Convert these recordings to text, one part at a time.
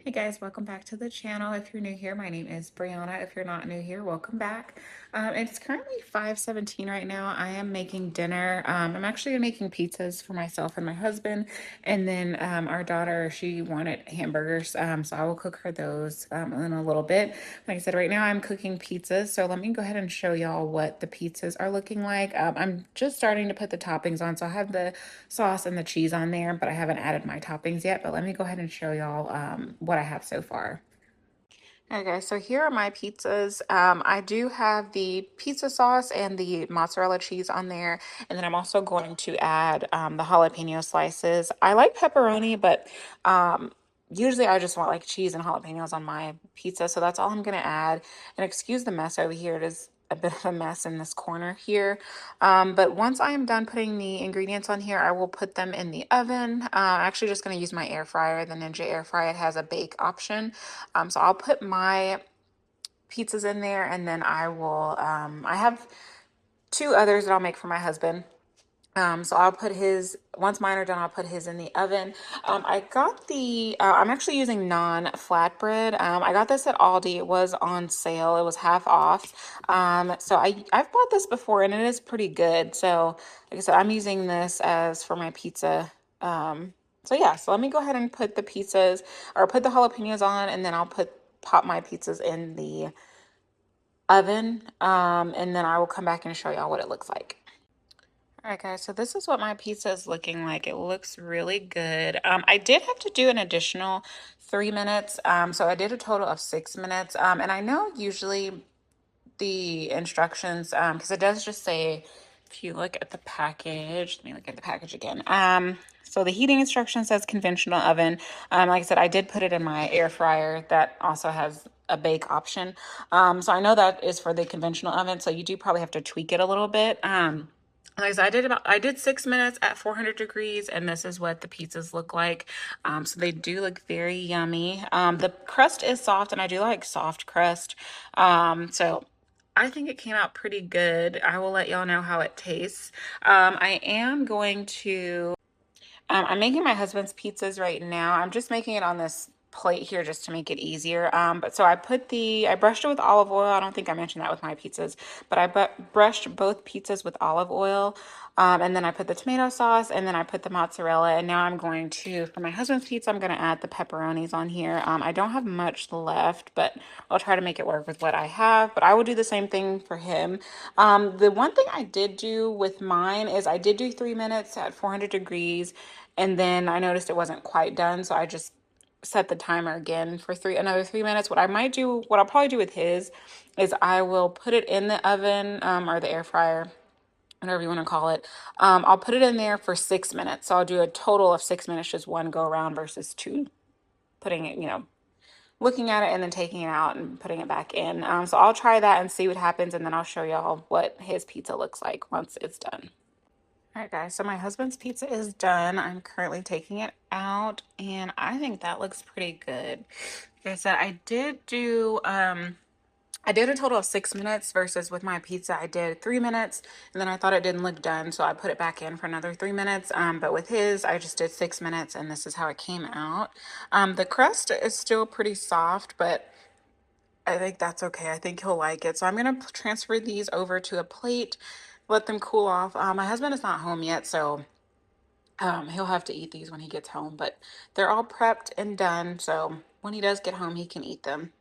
Hey guys, welcome back to the channel. If you're new here, my name is Brianna. If you're not new here, welcome back. It's currently 5:17 right now. I am making dinner. I'm actually making pizzas for myself and my husband. And then our daughter, she wanted hamburgers. So I will cook her those in a little bit. Like I said, right now I'm cooking pizzas. So let me go ahead and show y'all what the pizzas are looking like. I'm just starting to put the toppings on. So I have the sauce and the cheese on there, but I haven't added my toppings yet. But let me go ahead and show y'all what I have so far. Okay, so here are my pizzas. I do have the pizza sauce and the mozzarella cheese on there. And then I'm also going to add the jalapeno slices. I like pepperoni, but usually I just want like cheese and jalapenos on my pizza. So that's all I'm going to add. And excuse the mess over here. It is a bit of a mess in this corner here. But once I am done putting the ingredients on here, I will put them in the oven. I'm actually just going to use my air fryer, the Ninja air fryer. It has a bake option. So I'll put my pizzas in there and then I have two others that I'll make for my husband. So I'll put his, once mine are done, I'll put his in the oven. I got I'm actually using non-flatbread. I got this at Aldi. It was on sale. It was half off. So I've bought this before and it is pretty good. So like I said, I'm using this as for my pizza. So yeah, so let me go ahead and put the pizzas or put the jalapenos on and then I'll pop my pizzas in the oven. And then I will come back and show y'all what it looks like. All right, guys, so this is what my pizza is looking like. It looks really good. I did have to do an additional 3 minutes. So I did a total of 6 minutes. And I know usually the instructions, because it does just say, if you look at the package, let me look at the package again. So the heating instruction says conventional oven. Like I said, I did put it in my air fryer that also has a bake option. So I know that is for the conventional oven. So you do probably have to tweak it a little bit. Like I said, I did 6 minutes at 400 degrees, and this is what the pizzas look like. So they do look very yummy. The crust is soft, and I do like soft crust. So I think it came out pretty good. I will let y'all know how it tastes. I am going to I'm making my husband's pizzas right now. I'm just making it on this plate here just to make it easier. But so I brushed it with olive oil. I don't think I mentioned that with my pizzas, but brushed both pizzas with olive oil. And then I put the tomato sauce and then I put the mozzarella. And now I'm going to, for my husband's pizza, I'm going to add the pepperonis on here. I don't have much left, but I'll try to make it work with what I have. But I will do the same thing for him. The one thing I did do with mine is I did do 3 minutes at 400 degrees. And then I noticed it wasn't quite done, so I just set the timer again for another 3 minutes. What I'll probably do with his is I will put it in the oven or the air fryer, whatever you want to call it. I'll put it in there for 6 minutes. So I'll do a total of 6 minutes, just one go around versus two, putting it, looking at it and then taking it out and putting it back in. So I'll try that and see what happens, and then I'll show y'all what his pizza looks like once it's done. All right, guys, so my husband's pizza is done. I'm currently taking it out, and I think that looks pretty good. Like I said, I did a total of 6 minutes versus with my pizza, I did 3 minutes, and then I thought it didn't look done, so I put it back in for another 3 minutes. But with his, I just did 6 minutes, and this is how it came out. The crust is still pretty soft, but I think that's okay. I think he'll like it. So I'm going to transfer these over to a plate, let them cool off. My husband is not home yet, so he'll have to eat these when he gets home, but they're all prepped and done. So when he does get home, he can eat them.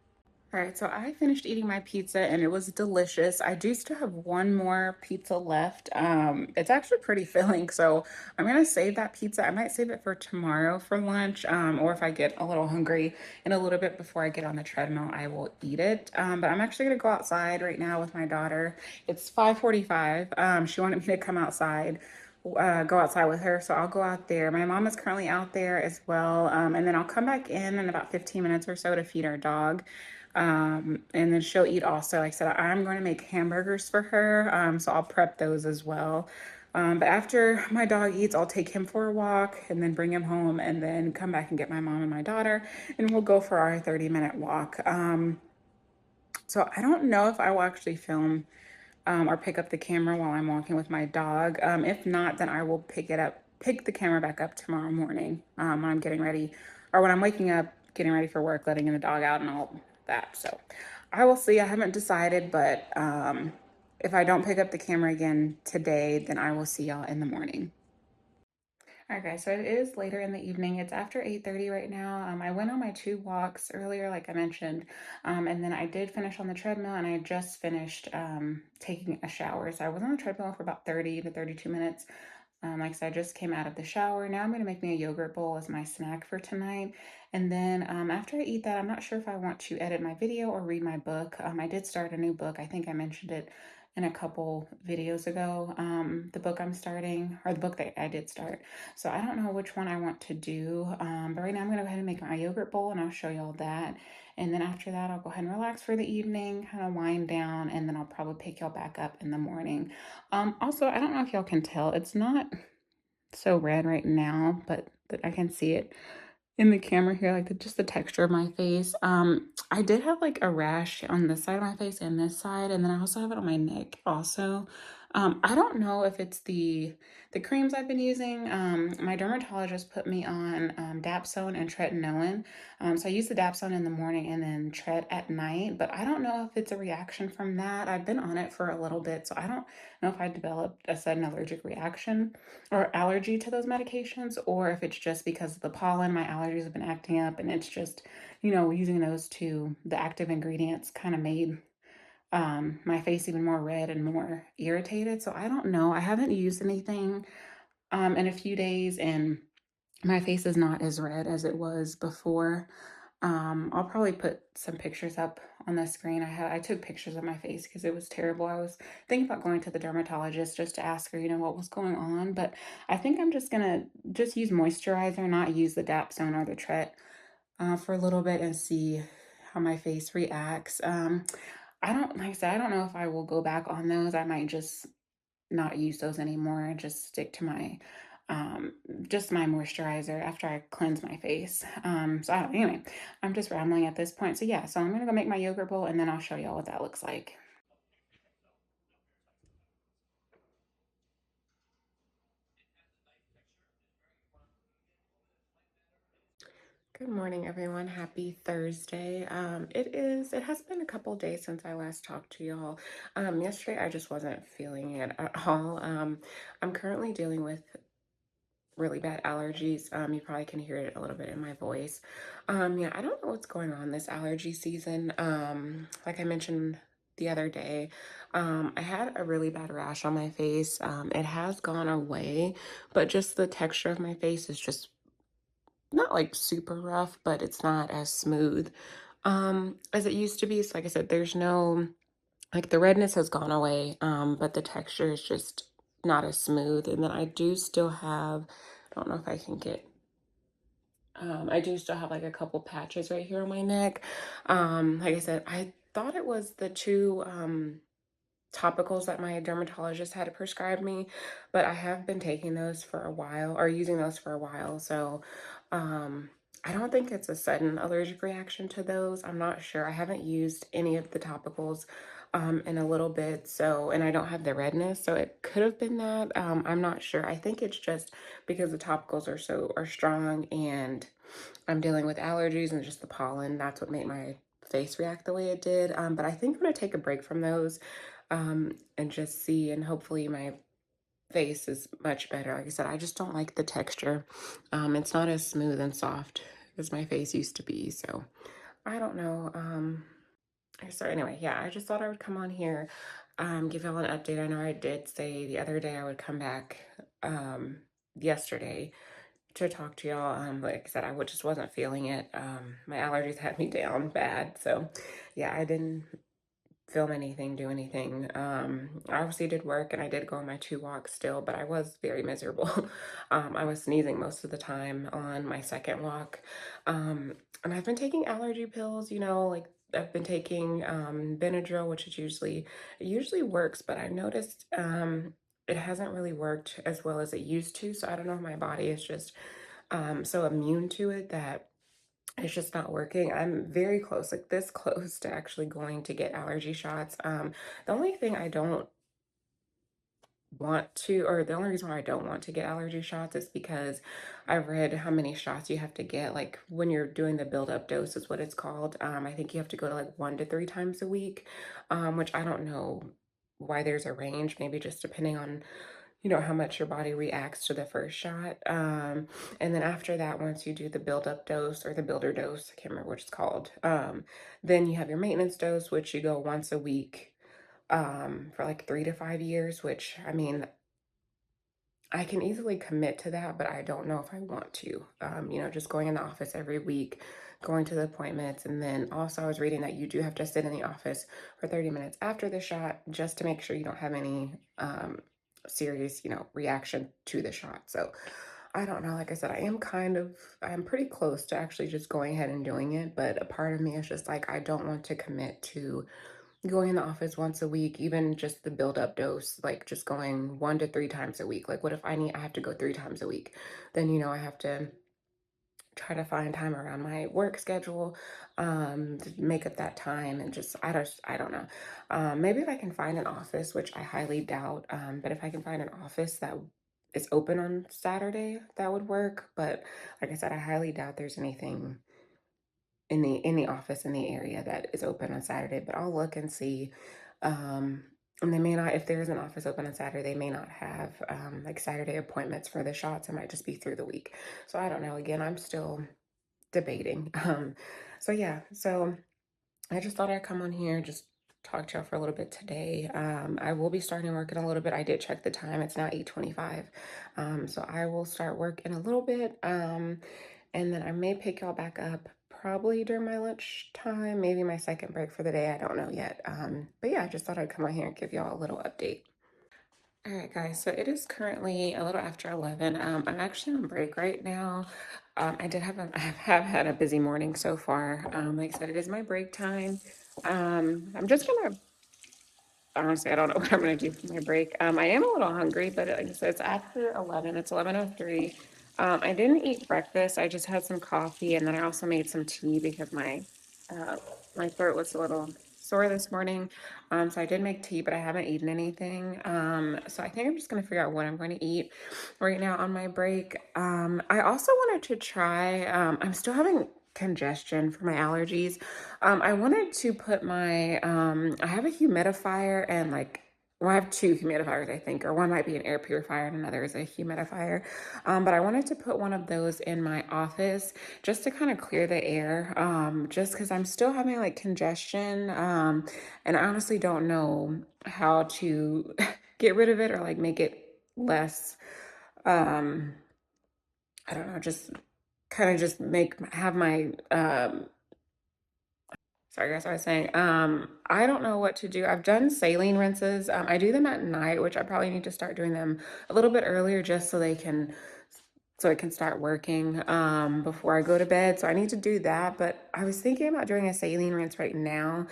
All right, so I finished eating my pizza and it was delicious. I do still have one more pizza left. It's actually pretty filling, so I'm gonna save that pizza. I might save it for tomorrow for lunch, or if I get a little hungry in a little bit before I get on the treadmill, I will eat it. But I'm actually gonna go outside right now with my daughter. It's 5:45. She wanted me to come outside. Go outside with her, so I'll go out there. My mom is currently out there as well, and then I'll come back in about 15 minutes or so to feed our dog. And then she'll eat also. Like I said, I'm going to make hamburgers for her, so I'll prep those as well. But after my dog eats, I'll take him for a walk and then bring him home and then come back and get my mom and my daughter, and we'll go for our 30-minute walk. So I don't know if I will actually film or pick up the camera while I'm walking with my dog. If not, then I will pick the camera back up tomorrow morning when I'm getting ready or when I'm waking up getting ready for work, letting the dog out and all that. So I will see. I haven't decided, but if I don't pick up the camera again today, then I will see y'all in the morning. All right, guys, so it is later in the evening. It's after 8:30 right now. I went on my 2 walks earlier, like I mentioned, and then I did finish on the treadmill, and I just finished taking a shower. So I was on the treadmill for about 30 to 32 minutes. Like I said, I just came out of the shower. Now I'm going to make me a yogurt bowl as my snack for tonight. And then after I eat that, I'm not sure if I want to edit my video or read my book. I did start a new book. I think I mentioned it in a couple videos ago. The book I'm starting, or the book that I did start. So I don't know which one I want to do. But right now I'm going to go ahead and make my yogurt bowl and I'll show y'all that. And then after that, I'll go ahead and relax for the evening, kind of wind down, and then I'll probably pick y'all back up in the morning. Also, I don't know if y'all can tell, it's not so red right now, but I can see it in the camera here, like just the texture of my face. I did have like a rash on this side of my face and this side, and then I also have it on my neck also. I don't know if it's the creams I've been using. My dermatologist put me on Dapsone and tretinoin. So I use the Dapsone in the morning and then Tret at night, but I don't know if it's a reaction from that. I've been on it for a little bit, so I don't know if I developed a sudden allergic reaction or allergy to those medications, or if it's just because of the pollen, my allergies have been acting up, and it's just, using those two, the active ingredients kind of made my face even more red and more irritated. So I don't know. I haven't used anything in a few days, and my face is not as red as it was before. I'll probably put some pictures up on the screen. I took pictures of my face because it was terrible. I was thinking about going to the dermatologist just to ask her, what was going on. But I think I'm just gonna just use moisturizer, not use the Dapsone or the Tret for a little bit and see how my face reacts. I don't, like I said, I don't know if I will go back on those. I might just not use those anymore. Just stick to my um just my moisturizer after I cleanse my face. So anyway, I'm just rambling at this point. So yeah, so I'm gonna go make my yogurt bowl and then I'll show y'all what that looks like. Good morning, everyone. Happy Thursday. It has been a couple days since I last talked to y'all. Yesterday I just wasn't feeling it at all. I'm currently dealing with really bad allergies. You probably can hear it a little bit in my voice. Yeah, I don't know what's going on this allergy season. Like I mentioned the other day, I had a really bad rash on my face. It has gone away, but just the texture of my face is just not like super rough, but it's not as smooth as it used to be. So like I said, there's no like the redness has gone away, but the texture is just not as smooth. And then I do still have, I don't know if I can get, I do still have like a couple patches right here on my neck. Like I said, I thought it was the two topicals that my dermatologist had prescribed me, but I have been taking those for a while or using those for a while. So um, I don't think it's a sudden allergic reaction to those. I'm not sure. I haven't used any of the topicals in a little bit. So, and I don't have the redness. So it could have been that. I'm not sure. I think it's just because the topicals are strong and I'm dealing with allergies and just the pollen. That's what made my face react the way it did. But I think I'm gonna take a break from those and just see, and hopefully my face is much better. Like I said, I just don't like the texture. It's not as smooth and soft as my face used to be. So I don't know. So anyway, yeah, I just thought I would come on here, give y'all an update. I know I did say the other day I would come back yesterday to talk to y'all. Like I said, just wasn't feeling it. My allergies had me down bad. So yeah, I didn't film anything, do anything. I obviously did work and I did go on my 2 walks still, but I was very miserable. I was sneezing most of the time on my second walk. And I've been taking allergy pills, like I've been taking Benadryl, which is it usually works, but I noticed it hasn't really worked as well as it used to. So I don't know if my body is just so immune to it that it's just not working. I'm very close, like this close to actually going to get allergy shots. The only thing I don't want to, or the only reason why I don't want to get allergy shots is because I've read how many shots you have to get. Like when you're doing the build up dose is what it's called. I think you have to go to like 1 to 3 times a week, which I don't know why there's a range, maybe just depending on, how much your body reacts to the first shot. And then after that, once you do the build up dose or the builder dose, I can't remember what it's called, then you have your maintenance dose, which you go once a week for like 3 to 5 years, which I mean, I can easily commit to that, but I don't know if I want to. Just going in the office every week, going to the appointments, and then also I was reading that you do have to sit in the office for 30 minutes after the shot just to make sure you don't have any serious, reaction to the shot. So I don't know. Like I said, I'm pretty close to actually just going ahead and doing it, but a part of me is just like, I don't want to commit to going in the office once a week, even just the build up dose, like just going 1 to 3 times a week. Like, what if I have to go 3 times a week? Then, I have to try to find time around my work schedule to make up that time and I don't know. Maybe if I can find an office, which I highly doubt, but if I can find an office that is open on Saturday, that would work. But like I said, I highly doubt there's anything in the office in the area that is open on Saturday, but I'll look and see. Um, and they may not, if there is an office open on Saturday, they may not have like Saturday appointments for the shots. It might just be through the week. So I don't know. Again, I'm still debating. So yeah, so I just thought I'd come on here, just talk to y'all for a little bit today. I will be starting work in a little bit. I did check the time. It's now 8:25. So I will start work in a little bit. And then I may pick y'all back up probably during my lunch time, maybe my second break for the day. I don't know yet. But yeah, I just thought I'd come on here and give y'all a little update. All right, guys. So it is currently a little after 11. I'm actually on break right now. I have had a busy morning so far. Like I said, it is my break time. I'm just gonna Honestly, I don't know what I'm gonna do for my break. I am a little hungry, but like I said, it's after 11. It's 11:03. I didn't eat breakfast. I just had some coffee, and then I also made some tea because uh, my throat was a little sore this morning. So I did make tea, but I haven't eaten anything. So I think I'm just gonna figure out what I'm going to eat right now on my break. I also wanted to try. I'm still having congestion for my allergies. I wanted to put I have a humidifier and well, I have two humidifiers, I think, or one might be an air purifier and another is a humidifier. But I wanted to put one of those in my office just to kind of clear the air, just because I'm still having like congestion. And I honestly don't know how to get rid of it or like make it less, um, I don't know, just kind of just have my sorry, guys, I was saying, I don't know what to do. I've done saline rinses. I do them at night, which I probably need to start doing them a little bit earlier just so it can start working before I go to bed. So I need to do that. But I was thinking about doing a saline rinse right now,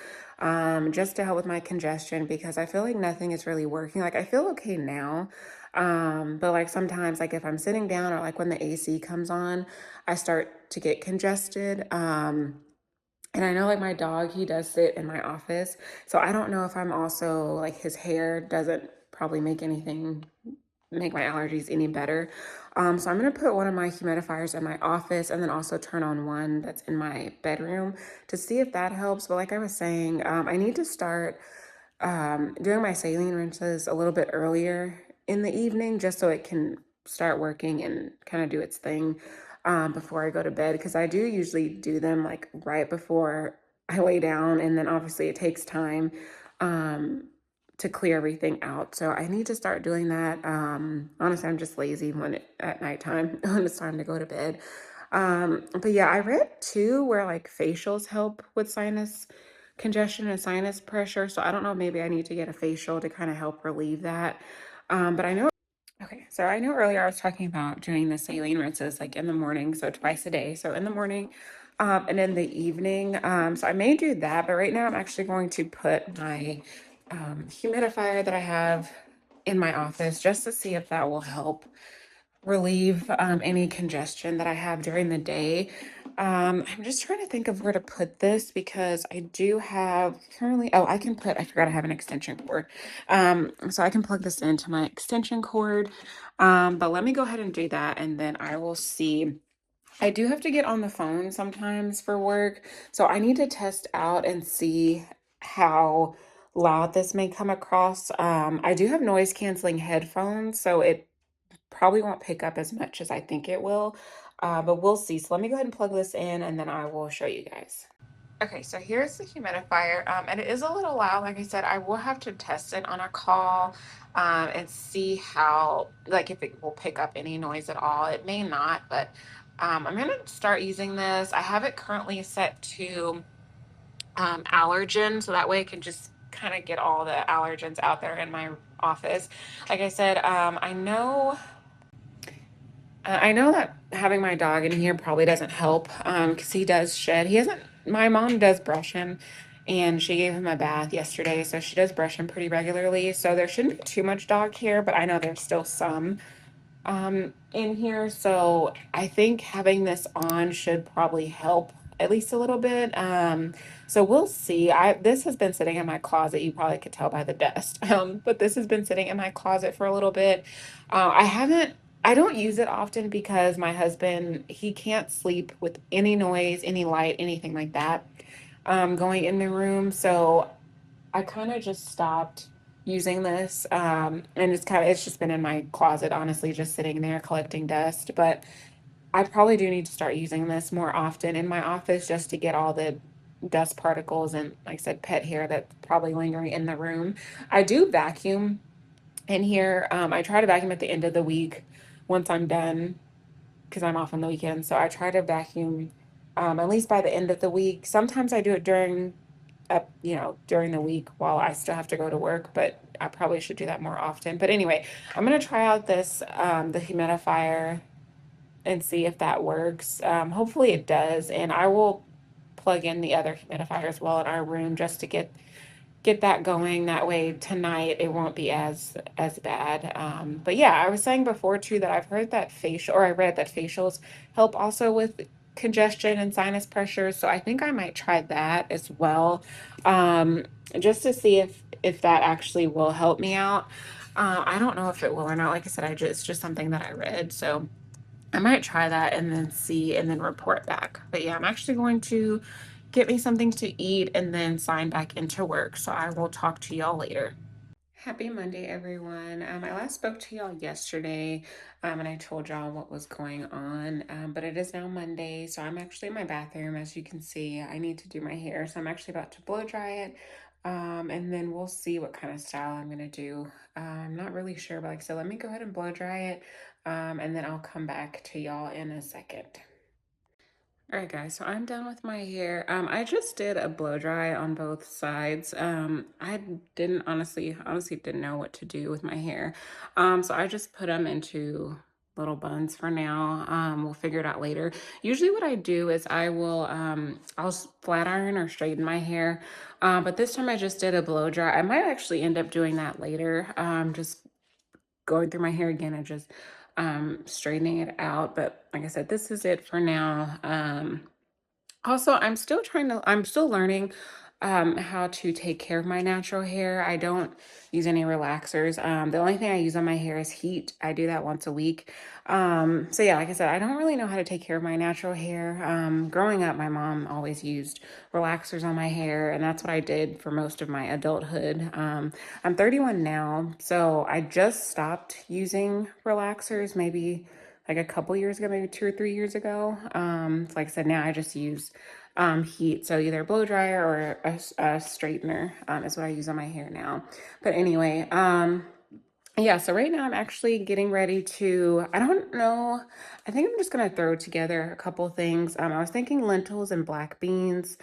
just to help with my congestion because I feel like nothing is really working. Like I feel okay now. But like sometimes, like if I'm sitting down or like when the AC comes on, I start to get congested. And I know like my dog, he does sit in my office. So I don't know if I'm also like his hair doesn't probably make my allergies any better. So I'm gonna put one of my humidifiers in my office and then also turn on one that's in my bedroom to see if that helps. But like I was saying, I need to start doing my saline rinses a little bit earlier in the evening just so it can start working and kind of do its thing before I go to bed because I do usually do them like right before I lay down and then obviously it takes time um, to clear everything out. So I need to start doing that. Honestly, I'm just lazy at nighttime when it's time to go to bed. But yeah, I read too where like facials help with sinus congestion and sinus pressure. So I don't know, maybe I need to get a facial to kind of help relieve that. But I know, okay, so I know earlier I was talking about doing the saline rinses like in the morning, so twice a day. So in the morning, and in the evening. So I may do that, but right now I'm actually going to put my humidifier that I have in my office just to see if that will help relieve any congestion that I have during the day. I'm just trying to think of where to put this because I do have currently, oh, I forgot I have an extension cord. So I can plug this into my extension cord. But let me go ahead and do that and then I will see. I do have to get on the phone sometimes for work, so I need to test out and see how loud this may come across. I do have noise canceling headphones, so it probably won't pick up as much as I think it will, but we'll see. So let me go ahead and plug this in and then I will show you guys. Okay, so here's the humidifier, and it is a little loud. Like I said, I will have to test it on a call, and see how, like, if it will pick up any noise at all. It may not, but I'm gonna start using this. I have it currently set to allergen, so that way I can just kind of get all the allergens out there in my office. Like I said, I know that having my dog in here probably doesn't help because he does shed. He hasn't, my mom does brush him and she gave him a bath yesterday. So she does brush him pretty regularly. So there shouldn't be too much dog hair, but I know there's still some in here. So I think having this on should probably help at least a little bit. So we'll see. This has been sitting in my closet. You probably could tell by the dust. But this has been sitting in my closet for a little bit. I don't use it often because my husband, he can't sleep with any noise, any light, anything like that, going in the room. So I kind of just stopped using this. And it's just been in my closet, honestly, just sitting there collecting dust. But I probably do need to start using this more often in my office just to get all the dust particles and, like I said, pet hair that's probably lingering in the room. I do vacuum in here. I try to vacuum at the end of the week once I'm done because I'm off on the weekend. So I try to vacuum at least by the end of the week. Sometimes I do it during the week while I still have to go to work, but I probably should do that more often. But anyway, I'm gonna try out the humidifier and see if that works. Hopefully it does, and I will plug in the other humidifier as well in our room just to get that going. That way tonight it won't be as bad. But yeah, I was saying before too that I've heard that I read that facials help also with congestion and sinus pressure. So I think I might try that as well, um, just to see if that actually will help me out. I don't know if it will or not. Like I said, it's just something that I read. So I might try that and then see and then report back. But yeah, I'm actually going to get me something to eat and then sign back into work. So I will talk to y'all later. Happy Monday, everyone. I last spoke to y'all yesterday, and I told y'all what was going on. But it is now Monday, so I'm actually in my bathroom. As you can see, I need to do my hair, so I'm actually about to blow dry it, and then we'll see what kind of style I'm gonna do. I'm not really sure, but like I said, let me go ahead and blow dry it, and then I'll come back to y'all in a second. All right, guys, so I'm done with my hair. I just did a blow dry on both sides. I didn't honestly didn't know what to do with my hair. So I just put them into little buns for now. We'll figure it out later. Usually what I do is I'll flat iron or straighten my hair. But this time I just did a blow dry. I might actually end up doing that later. Just going through my hair again and just straightening it out. But like I said, this is it for now. Also, I'm still learning how to take care of my natural hair. I don't use any relaxers. The only thing I use on my hair is heat. I do that once a week. So yeah, like I said, I don't really know how to take care of my natural hair. Growing up, my mom always used relaxers on my hair, and that's what I did for most of my adulthood. I'm 31 now, so I just stopped using relaxers maybe like a couple years ago, maybe 2 or 3 years ago. Like I said, now I just use heat. So either a blow dryer or a straightener is what I use on my hair now. But anyway, yeah, so right now I'm actually getting ready to, I don't know, I think I'm just gonna throw together a couple things. I was thinking lentils and black beans.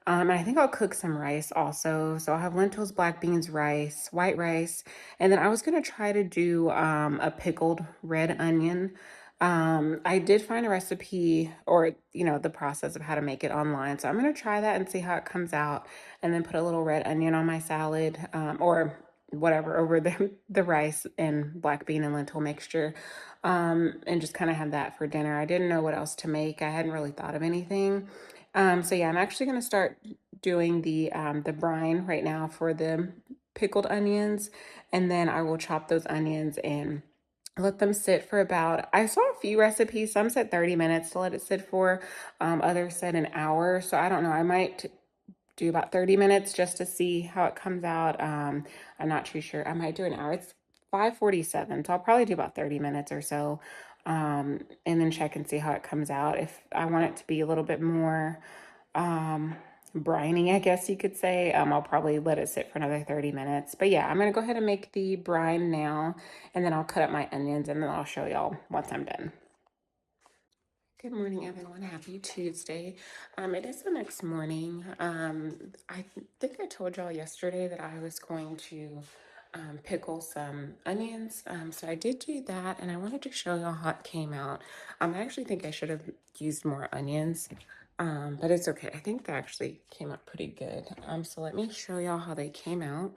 And I think I'll cook some rice also. So I'll have lentils, black beans, rice, white rice. And then I was gonna try to do a pickled red onion. I did find a recipe or, the process of how to make it online. So I'm gonna try that and see how it comes out and then put a little red onion on my salad, or whatever over the rice and black bean and lentil mixture. and just kind of have that for dinner. I didn't know what else to make. I hadn't really thought of anything. So yeah, I'm actually going to start doing the brine right now for the pickled onions, and then I will chop those onions and let them sit for about, I saw a few recipes, some said 30 minutes to let it sit for, others said an hour. So I don't know, I might do about 30 minutes just to see how it comes out. I'm not too sure. I might do an hour. It's 5:47, so I'll probably do about 30 minutes or so, and then check and see how it comes out. If I want it to be a little bit more um, briny, I guess you could say, I'll probably let it sit for another 30 minutes. But yeah, I'm gonna go ahead and make the brine now, and then I'll cut up my onions, and then I'll show y'all once I'm done. Good morning, everyone. Happy Tuesday. It is the next morning. I think I told y'all yesterday that I was going to pickle some onions. So I did do that, and I wanted to show y'all how it came out. I actually think I should have used more onions, but it's okay. I think they actually came out pretty good. So let me show y'all how they came out.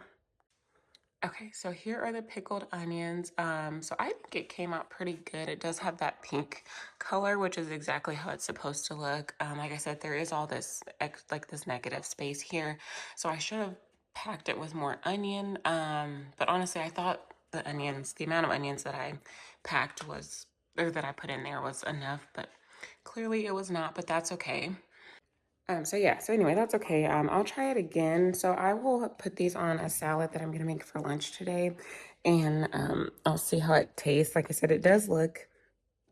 Okay, so here are the pickled onions. So I think it came out pretty good. It does have that pink color, which is exactly how it's supposed to look. Like I said, there is all this like this negative space here. So I should have packed it with more onion. But honestly, I thought the amount of onions that I packed was, or that I put in there was enough, but clearly it was not, but that's okay. So yeah, so anyway, that's okay. I'll try it again. So I will put these on a salad that I'm gonna make for lunch today, and I'll see how it tastes. Like I said, it does look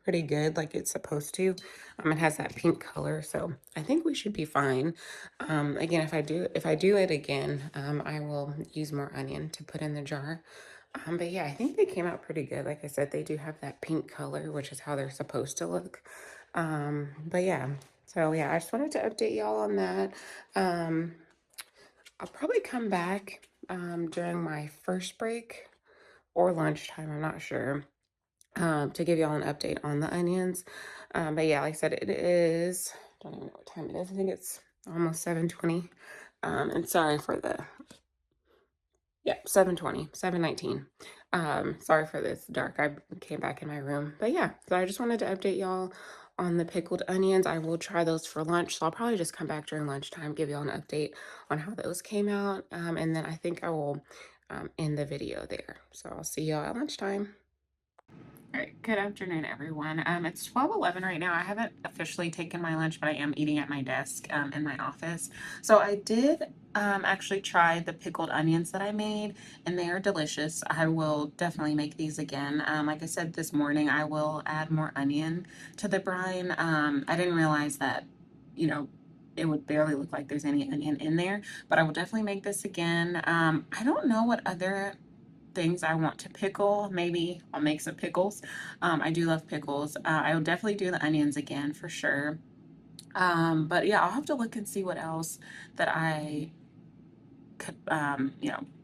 pretty good, like it's supposed to. It has that pink color, so I think we should be fine. Again, if I do it again, I will use more onion to put in the jar. But yeah, I think they came out pretty good. Like I said, they do have that pink color, which is how they're supposed to look. But yeah, so yeah, I just wanted to update y'all on that. Um, I'll probably come back during my first break or lunchtime, I'm not sure, to give y'all an update on the onions. But yeah, like I said, it is, don't even know what time it is. I think it's almost 7:20. And sorry for the, yeah, 7:20, 7:19. Sorry for this dark. I came back in my room. But yeah, so I just wanted to update y'all on the pickled onions. I will try those for lunch. So I'll probably just come back during lunchtime, give y'all an update on how those came out. And then I think I will end the video there. So I'll see y'all at lunchtime. All right, good afternoon, everyone. It's 12:11 right now. I haven't officially taken my lunch, but I am eating at my desk in my office. So I did actually try the pickled onions that I made, and they are delicious. I will definitely make these again. Like I said this morning, I will add more onion to the brine. I didn't realize that, you know, it would barely look like there's any onion in there, but I will definitely make this again. I don't know what other things I want to pickle. Maybe I'll make some pickles. I do love pickles. I will definitely do the onions again for sure. But yeah, I'll have to look and see what else that I could,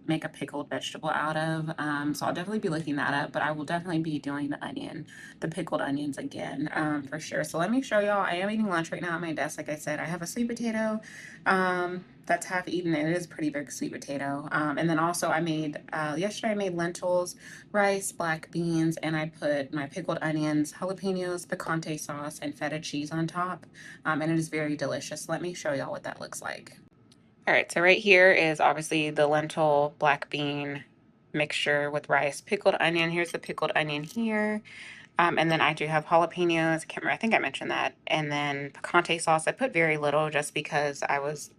make a pickled vegetable out of. So I'll definitely be looking that up, but I will definitely be doing the pickled onions again, for sure. So let me show y'all. I am eating lunch right now at my desk. Like I said, I have a sweet potato, that's half eaten. And it is a pretty big sweet potato. And then also yesterday I made lentils, rice, black beans, and I put my pickled onions, jalapenos, picante sauce, and feta cheese on top. And it is very delicious. Let me show y'all what that looks like. All right, so right here is obviously the lentil black bean mixture with rice, pickled onion. Here's the pickled onion here. And then I do have jalapenos. I can't remember, I think I mentioned that. And then picante sauce. I put very little just because I was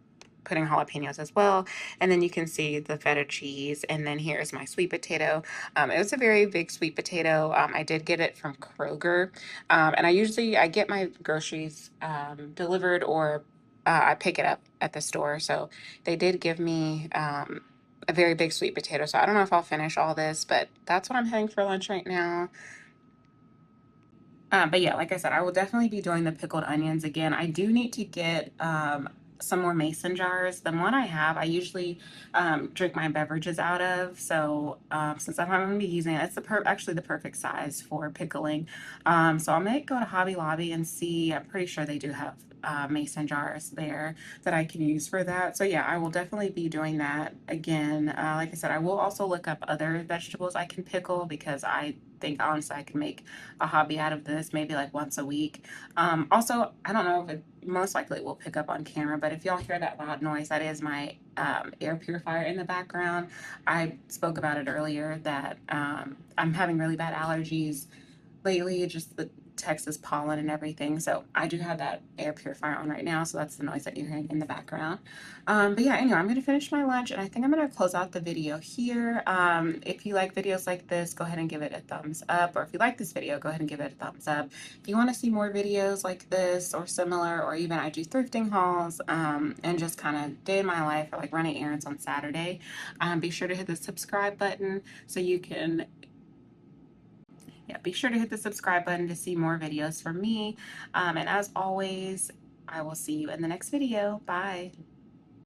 putting jalapenos as well. And then you can see the feta cheese. And then here's my sweet potato. It was a very big sweet potato. I did get it from Kroger. And I get my groceries delivered, or I pick it up at the store. So they did give me a very big sweet potato. So I don't know if I'll finish all this, but that's what I'm having for lunch right now. But yeah, like I said, I will definitely be doing the pickled onions again. I do need to get some more mason jars. The one I have, I usually drink my beverages out of. So since I'm going to be using it, it's actually the perfect size for pickling. So I may go to Hobby Lobby and see. I'm pretty sure they do have mason jars there that I can use for that. So yeah, I will definitely be doing that again. Like I said, I will also look up other vegetables I can pickle because I think honestly I can make a hobby out of this, maybe like once a week. Also, I don't know if it most likely will pick up on camera, but if y'all hear that loud noise, that is my air purifier in the background. I spoke about it earlier that I'm having really bad allergies lately, just the Texas pollen and everything. So I do have that air purifier on right now. So that's the noise that you're hearing in the background. But yeah, anyway, I'm going to finish my lunch and I think I'm going to close out the video here. If you like videos like this, go ahead and give it a thumbs up. Or if you like this video, go ahead and give it a thumbs up. If you want to see more videos like this or similar, or even I do thrifting hauls and just kind of day in my life or like running errands on Saturday, be sure to hit the subscribe button so you can be sure to hit the subscribe button to see more videos from me. And as always, I will see you in the next video. Bye.